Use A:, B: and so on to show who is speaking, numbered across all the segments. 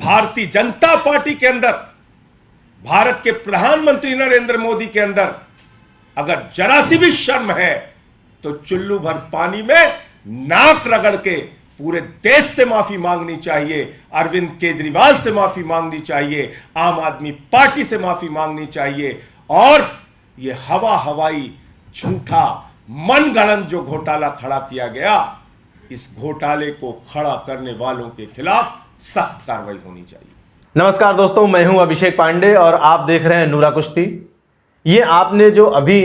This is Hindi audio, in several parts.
A: भारतीय जनता पार्टी के अंदर, भारत के प्रधानमंत्री नरेंद्र मोदी के अंदर अगर जरा सी भी शर्म है तो चुल्लू भर पानी में नाक रगड़ के पूरे देश से माफी मांगनी चाहिए, अरविंद केजरीवाल से माफी मांगनी चाहिए, आम आदमी पार्टी से माफी मांगनी चाहिए। और यह हवाई झूठा मनगढ़ंत जो घोटाला खड़ा किया गया, इस घोटाले को खड़ा करने वालों के खिलाफ सख्त कार्रवाई होनी चाहिए।
B: नमस्कार दोस्तों, मैं हूं अभिषेक पांडे और आप देख रहे हैं नूरा कुश्ती। ये आपने जो अभी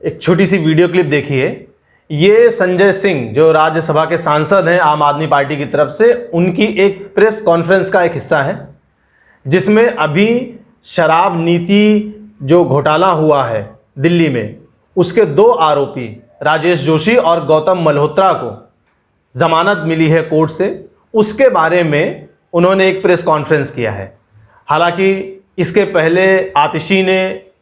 B: एक छोटी सी वीडियो क्लिप देखी है, ये संजय सिंह जो राज्यसभा के सांसद हैं आम आदमी पार्टी की तरफ से, उनकी एक प्रेस कॉन्फ्रेंस का एक हिस्सा है, जिसमें अभी शराब नीति जो घोटाला हुआ है दिल्ली में, उसके दो आरोपी राजेश जोशी और गौतम मल्होत्रा को जमानत मिली है कोर्ट से। उसके बारे में उन्होंने एक प्रेस कॉन्फ्रेंस किया है। हालांकि इसके पहले आतिशी ने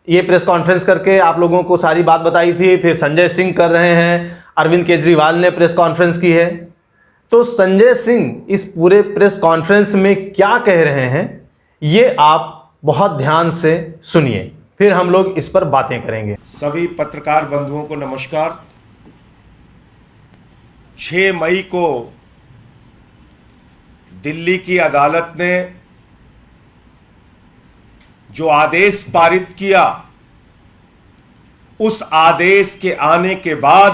B: ये प्रेस कॉन्फ्रेंस करके आप लोगों को सारी बात बताई थी, फिर संजय सिंह कर रहे हैं, अरविंद केजरीवाल ने प्रेस कॉन्फ्रेंस की है। तो संजय सिंह इस पूरे प्रेस कॉन्फ्रेंस में क्या कह रहे हैं, ये आप बहुत ध्यान से सुनिए, फिर हम लोग इस पर बातें करेंगे।
A: सभी पत्रकार बंधुओं को नमस्कार। 6 मई को दिल्ली की अदालत ने जो आदेश पारित किया, उस आदेश के आने के बाद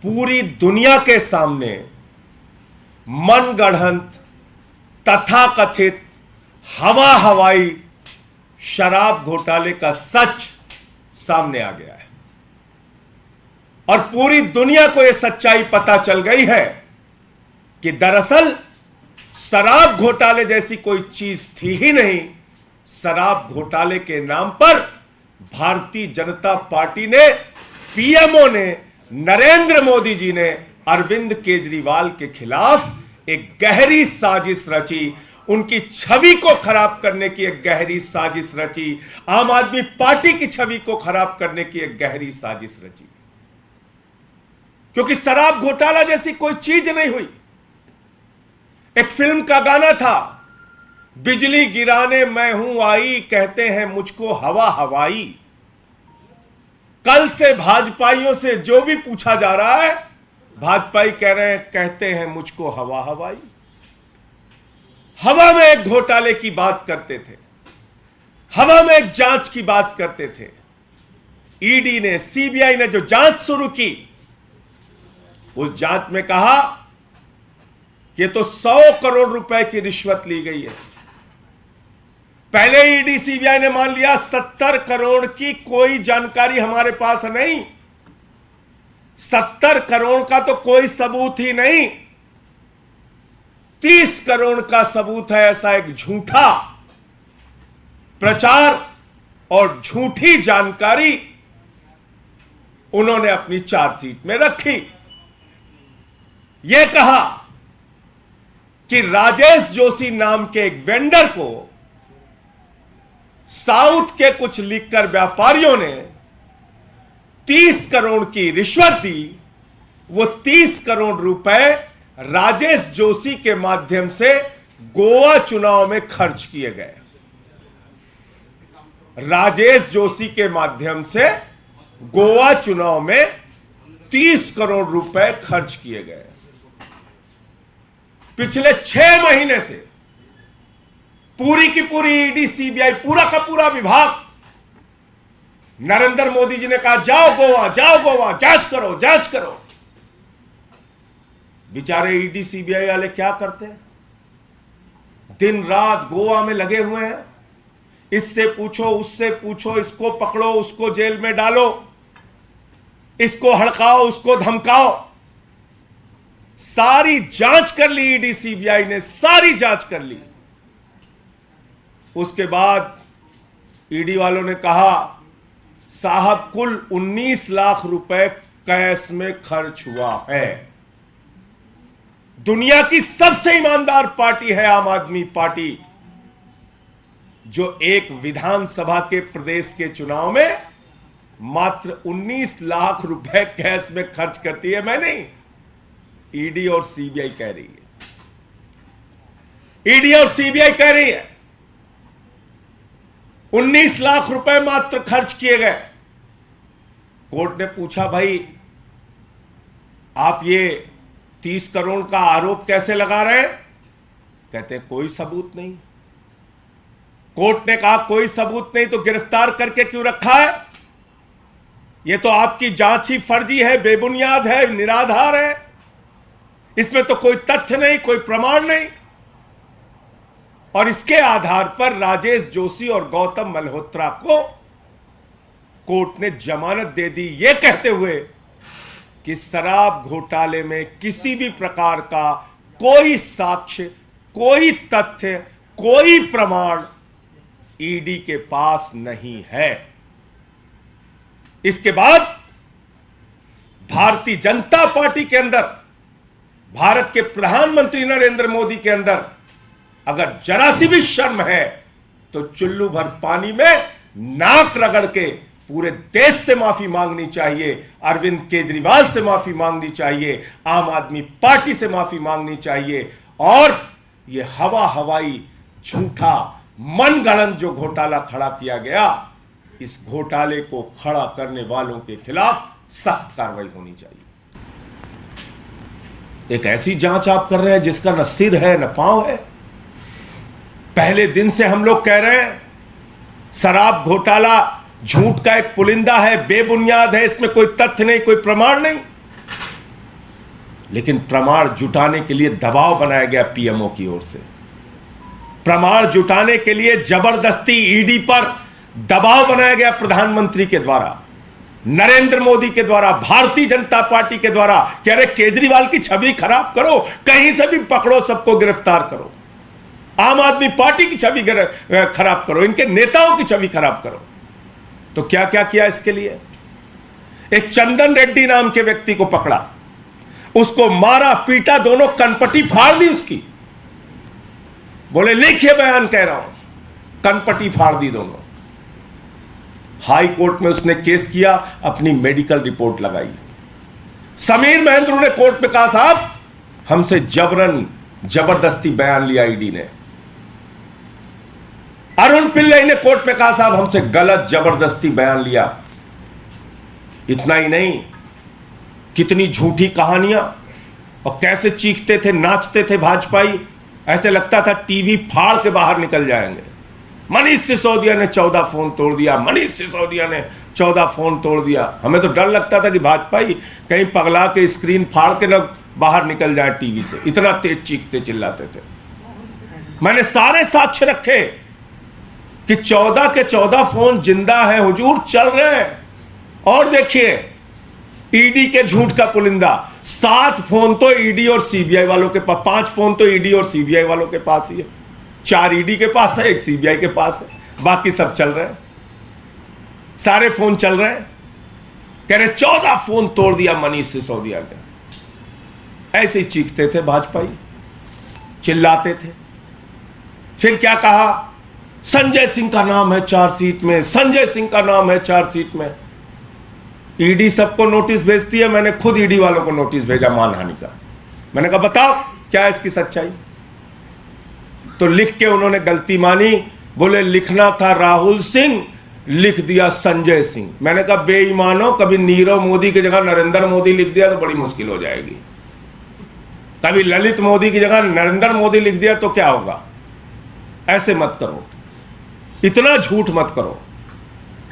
A: पूरी दुनिया के सामने मनगढ़ंत तथाकथित हवाई शराब घोटाले का सच सामने आ गया है और पूरी दुनिया को यह सच्चाई पता चल गई है कि दरअसल शराब घोटाले जैसी कोई चीज थी ही नहीं। शराब घोटाले के नाम पर भारतीय जनता पार्टी ने, पीएमओ ने, नरेंद्र मोदी जी ने अरविंद केजरीवाल के खिलाफ एक गहरी साजिश रची, उनकी छवि को खराब करने की एक गहरी साजिश रची, आम आदमी पार्टी की छवि को खराब करने की एक गहरी साजिश रची। क्योंकि शराब घोटाला जैसी कोई चीज नहीं हुई। एक फिल्म का गाना था, बिजली गिराने मैं हूं आई, कहते हैं मुझको हवा हवाई। कल से भाजपाइयों से जो भी पूछा जा रहा है, भाजपाई कह रहे हैं, कहते हैं मुझको हवा हवाई। हवा में एक घोटाले की बात करते थे, हवा में एक जांच की बात करते थे। ईडी ने, सीबीआई ने जो जांच शुरू की, उस जांच में कहा कि तो 100 करोड़ रुपए की रिश्वत ली गई है। पहले ईडी सीबीआई ने मान लिया 70 करोड़ की कोई जानकारी हमारे पास नहीं, 70 करोड़ का तो कोई सबूत ही नहीं, 30 करोड़ का सबूत है। ऐसा एक झूठा प्रचार और झूठी जानकारी उन्होंने अपनी चार्जशीट में रखी। यह कहा कि राजेश जोशी नाम के एक वेंडर को साउथ के कुछ लिकर व्यापारियों ने 30 करोड़ की रिश्वत दी। वो 30 करोड़ रुपए राजेश जोशी के माध्यम से गोवा चुनाव में खर्च किए गए। राजेश जोशी के माध्यम से गोवा चुनाव में 30 करोड़ रुपए खर्च किए गए। पिछले 6 महीने से पूरी की पूरी ईडी, सीबीआई, पूरा का पूरा विभाग, नरेंद्र मोदी जी ने कहा जाओ गोवा, जाओ गोवा, जांच करो, जांच करो। बेचारे ईडी सीबीआई वाले क्या करते हैं? दिन रात गोवा में लगे हुए हैं। इससे पूछो, उससे पूछो, इसको पकड़ो, उसको जेल में डालो, इसको हड़काओ, उसको धमकाओ। सारी जांच कर ली ईडी सीबीआई ने, सारी जांच कर ली। उसके बाद ईडी वालों ने कहा साहब कुल 19 लाख रुपए कैश में खर्च हुआ है। दुनिया की सबसे ईमानदार पार्टी है आम आदमी पार्टी, जो एक विधानसभा के प्रदेश के चुनाव में मात्र 19 लाख रुपए कैश में खर्च करती है। मैं नहीं, ईडी और सीबीआई कह रही है। ईडी और सीबीआई कह रही है 19 लाख रुपए मात्र खर्च किए गए। कोर्ट ने पूछा, भाई आप ये 30 करोड़ का आरोप कैसे लगा रहे हैं? कहते हैं कोई सबूत नहीं। कोर्ट ने कहा कोई सबूत नहीं तो गिरफ्तार करके क्यों रखा है? यह तो आपकी जांच ही फर्जी है, बेबुनियाद है, निराधार है, इसमें तो कोई तथ्य नहीं, कोई प्रमाण नहीं। और इसके आधार पर राजेश जोशी और गौतम मल्होत्रा को कोर्ट ने जमानत दे दी, यह कहते हुए कि शराब घोटाले में किसी भी प्रकार का कोई साक्ष्य, कोई तथ्य, कोई प्रमाण ईडी के पास नहीं है। इसके बाद भारतीय जनता पार्टी के अंदर, भारत के प्रधानमंत्री नरेंद्र मोदी के अंदर अगर जरा सी भी शर्म है तो चुल्लू भर पानी में नाक रगड़ के पूरे देश से माफी मांगनी चाहिए, अरविंद केजरीवाल से माफी मांगनी चाहिए, आम आदमी पार्टी से माफी मांगनी चाहिए। और यह हवाई झूठा मनगढ़ंत जो घोटाला खड़ा किया गया, इस घोटाले को खड़ा करने वालों के खिलाफ सख्त कार्रवाई होनी चाहिए। एक ऐसी जांच आप कर रहे हैं जिसका न सिर है न पांव है। पहले दिन से हम लोग कह रहे हैं शराब घोटाला झूठ का एक पुलिंदा है, बेबुनियाद है, इसमें कोई तथ्य नहीं, कोई प्रमाण नहीं। लेकिन प्रमाण जुटाने के लिए दबाव बनाया गया पीएमओ की ओर से, प्रमाण जुटाने के लिए जबरदस्ती ईडी पर दबाव बनाया गया प्रधानमंत्री के द्वारा, नरेंद्र मोदी के द्वारा, भारतीय जनता पार्टी के द्वारा। कह रहे केजरीवाल की छवि खराब करो, कहीं से भी पकड़ो, सबको गिरफ्तार करो, आम आदमी पार्टी की छवि खराब करो, इनके नेताओं की छवि खराब करो। तो क्या क्या किया इसके लिए? एक चंदन रेड्डी नाम के व्यक्ति को पकड़ा, उसको मारा पीटा, दोनों कनपटी फाड़ दी उसकी। बोले लिखिए बयान, कह रहा हूं, कनपटी फाड़ दी दोनों। हाई कोर्ट में उसने केस किया, अपनी मेडिकल रिपोर्ट लगाई। समीर महेंद्र ने कोर्ट में कहा साहब हमसे जबरन जबरदस्ती बयान लिया ईडी ने। अरुण पिल्लई ने कोर्ट में कहा साहब हमसे गलत जबरदस्ती बयान लिया। इतना ही नहीं, कितनी झूठी कहानियां, और कैसे चीखते थे, नाचते थे भाजपाई, ऐसे लगता था टीवी फाड़ के बाहर निकल जाएंगे। मनीष सिसोदिया ने 14 फोन तोड़ दिया, मनीष सिसोदिया ने 14 फोन तोड़ दिया। हमें तो डर लगता था कि भाजपाई कहीं पगला के स्क्रीन फाड़ के न बाहर निकल जाए टीवी से, इतना तेज चीखते चिल्लाते थे। मैंने सारे साक्ष्य रखे कि 14 के 14 फोन जिंदा है हुजूर, चल रहे हैं। और देखिए ईडी के झूठ का पुलिंदा, 7 फोन तो ईडी और सीबीआई वालों के पास, 5 फोन तो ईडी और सीबीआई वालों के पास ही है, 4 ईडी के पास है, 1 सीबीआई के पास है, बाकी सब चल रहे हैं, सारे फोन चल रहे हैं। कह रहे 14 फोन तोड़ दिया मनीष सिसोदिया ने। ऐसे ही चीखते थे भाजपाई, चिल्लाते थे। फिर क्या कहा, संजय सिंह का नाम है चार्जशीट में, संजय सिंह का नाम है चार्जशीट में। ईडी सबको नोटिस भेजती है, मैंने खुद ईडी वालों को नोटिस भेजा मानहानि का। मैंने कहा बताओ क्या है इसकी सच्चाई। तो लिख के उन्होंने गलती मानी, बोले लिखना था राहुल सिंह, लिख दिया संजय सिंह। मैंने कहा बेईमानो, कभी नीरव मोदी की जगह नरेंद्र मोदी लिख दिया तो बड़ी मुश्किल हो जाएगी, कभी ललित मोदी की जगह नरेंद्र मोदी लिख दिया तो क्या होगा। ऐसे मत करो, इतना झूठ मत करो।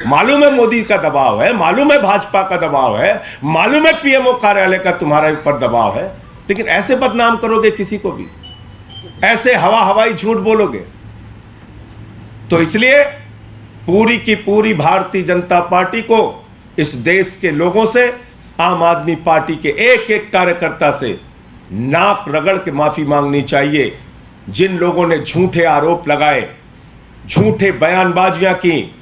A: मालूम है मोदी का दबाव है, मालूम है भाजपा का दबाव है, मालूम है पीएमओ कार्यालय का तुम्हारे ऊपर दबाव है, लेकिन ऐसे बदनाम करोगे किसी को भी, ऐसे हवाई झूठ बोलोगे। तो इसलिए पूरी की पूरी भारतीय जनता पार्टी को इस देश के लोगों से, आम आदमी पार्टी के एक एक कार्यकर्ता से नाक रगड़ के माफी मांगनी चाहिए। जिन लोगों ने झूठे आरोप लगाए, झूठे बयानबाजियां की,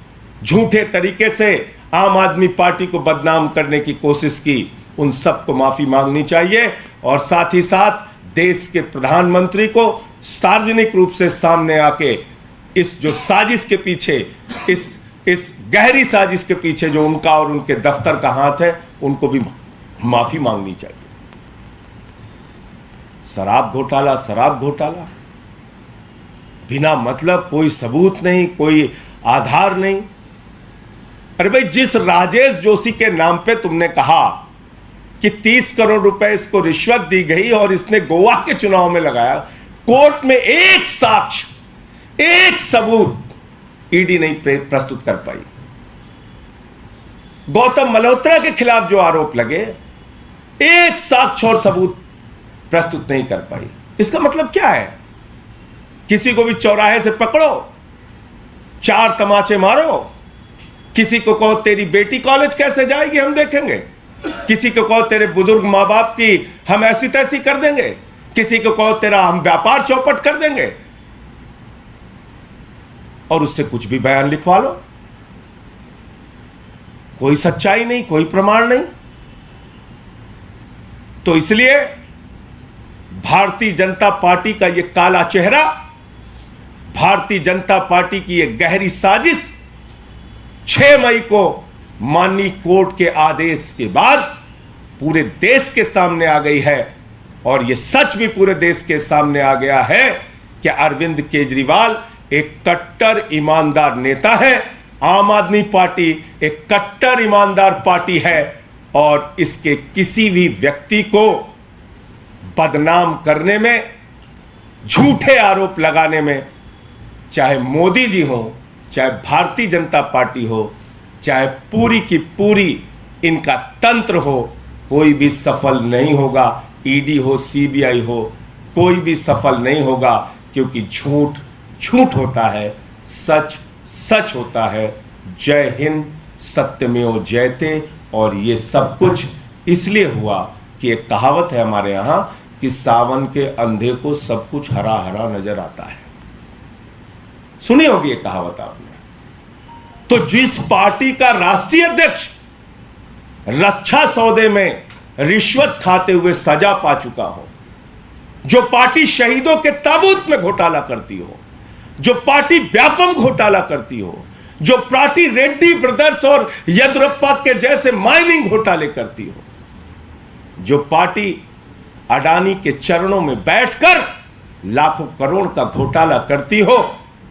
A: झूठे तरीके से आम आदमी पार्टी को बदनाम करने की कोशिश की, उन सबको माफी मांगनी चाहिए। और साथ ही साथ देश के प्रधानमंत्री को सार्वजनिक रूप से सामने आके इस जो साजिश के पीछे, इस गहरी साजिश के पीछे जो उनका और उनके दफ्तर का हाथ है, उनको भी माफी मांगनी चाहिए। शराब घोटाला, बिना मतलब, कोई सबूत नहीं, कोई आधार नहीं। अरे भाई, जिस राजेश जोशी के नाम पे तुमने कहा कि 30 करोड़ रुपए इसको रिश्वत दी गई और इसने गोवा के चुनाव में लगाया, कोर्ट में एक साक्ष्य, एक सबूत ईडी नहीं प्रस्तुत कर पाई। गौतम मल्होत्रा के खिलाफ जो आरोप लगे, एक साक्ष्य और सबूत प्रस्तुत नहीं कर पाई। इसका मतलब क्या है? किसी को भी चौराहे से पकड़ो, 4 तमाचे मारो, किसी को कहो तेरी बेटी कॉलेज कैसे जाएगी हम देखेंगे, किसी को कहो तेरे बुजुर्ग मां बाप की हम ऐसी तैसी कर देंगे, किसी को कहो तेरा हम व्यापार चौपट कर देंगे, और उससे कुछ भी बयान लिखवा लो। कोई सच्चाई नहीं, कोई प्रमाण नहीं। तो इसलिए भारतीय जनता पार्टी का यह काला चेहरा, भारतीय जनता पार्टी की यह गहरी साजिश 6 मई को माननीय कोर्ट के आदेश के बाद पूरे देश के सामने आ गई है। और यह सच भी पूरे देश के सामने आ गया है कि अरविंद केजरीवाल एक कट्टर ईमानदार नेता है। आम आदमी पार्टी एक कट्टर ईमानदार पार्टी है और इसके किसी भी व्यक्ति को बदनाम करने में, झूठे आरोप लगाने में, चाहे मोदी जी हो, चाहे भारतीय जनता पार्टी हो, चाहे पूरी की पूरी इनका तंत्र हो, कोई भी सफल नहीं होगा। ईडी हो, सीबीआई हो, कोई भी सफल नहीं होगा, क्योंकि झूठ झूठ होता है, सच सच होता है। जय हिंद, सत्यमेव जयते। और ये सब कुछ इसलिए हुआ कि एक कहावत है हमारे यहां कि सावन के अंधे को सब कुछ हरा हरा नजर आता है। सुनी होगी ये कहावत आपने। तो जिस पार्टी का राष्ट्रीय अध्यक्ष रक्षा सौदे में रिश्वत खाते हुए सजा पा चुका हो, जो पार्टी शहीदों के ताबूत में घोटाला करती हो, जो पार्टी व्यापम घोटाला करती हो, जो पार्टी रेड्डी ब्रदर्स और येदियुरप्पा के जैसे माइनिंग घोटाले करती हो, जो पार्टी अडानी के चरणों में बैठकर लाखों करोड़ का घोटाला करती हो,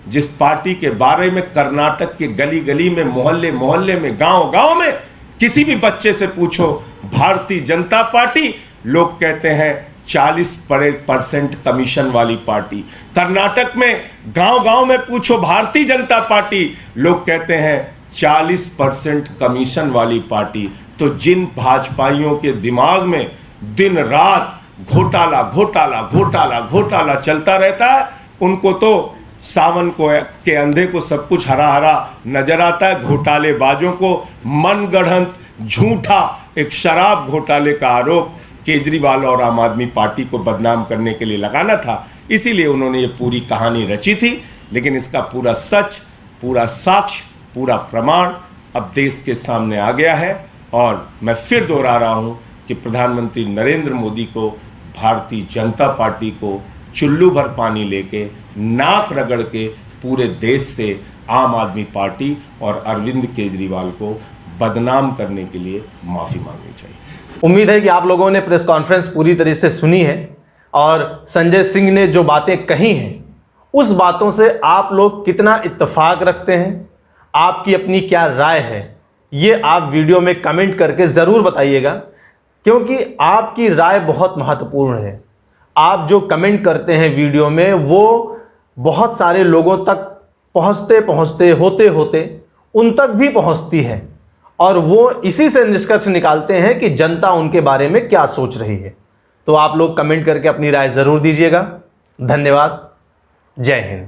A: जिस पार्टी के बारे में कर्नाटक के गली गली में, मोहल्ले मोहल्ले में, गांव गांव में किसी भी बच्चे से पूछो भारतीय जनता पार्टी, लोग कहते हैं 40% कमीशन वाली पार्टी। कर्नाटक में गांव गांव में पूछो भारतीय जनता पार्टी, लोग कहते हैं 40% कमीशन वाली पार्टी। तो जिन भाजपाइयों के दिमाग में दिन रात घोटाला घोटाला घोटाला घोटाला चलता रहता है, उनको तो सावन को के अंधे को सब कुछ हरा हरा नजर आता है। घोटालेबाजों को मनगढ़ंत झूठा एक शराब घोटाले का आरोप केजरीवाल और आम आदमी पार्टी को बदनाम करने के लिए लगाना था, इसीलिए उन्होंने ये पूरी कहानी रची थी। लेकिन इसका पूरा सच, पूरा साक्ष्य, पूरा प्रमाण अब देश के सामने आ गया है। और मैं फिर दोहरा रहा हूं कि प्रधानमंत्री नरेंद्र मोदी को, भारतीय जनता पार्टी को चुल्लू भर पानी लेके, नाक रगड़ के पूरे देश से आम आदमी पार्टी और अरविंद केजरीवाल को बदनाम करने के लिए माफी मांगनी चाहिए।
B: उम्मीद है कि आप लोगों ने प्रेस कॉन्फ्रेंस पूरी तरह से सुनी है और संजय सिंह ने जो बातें कही हैं, उस बातों से आप लोग कितना इत्तेफाक रखते हैं, आपकी अपनी क्या राय है, ये आप वीडियो में कमेंट करके ज़रूर बताइएगा, क्योंकि आपकी राय बहुत महत्वपूर्ण है। आप जो कमेंट करते हैं वीडियो में, वो बहुत सारे लोगों तक पहुंचते पहुंचते होते होते उन तक भी पहुंचती है और वो इसी से निष्कर्ष निकालते हैं कि जनता उनके बारे में क्या सोच रही है। तो आप लोग कमेंट करके अपनी राय ज़रूर दीजिएगा। धन्यवाद। जय हिंद।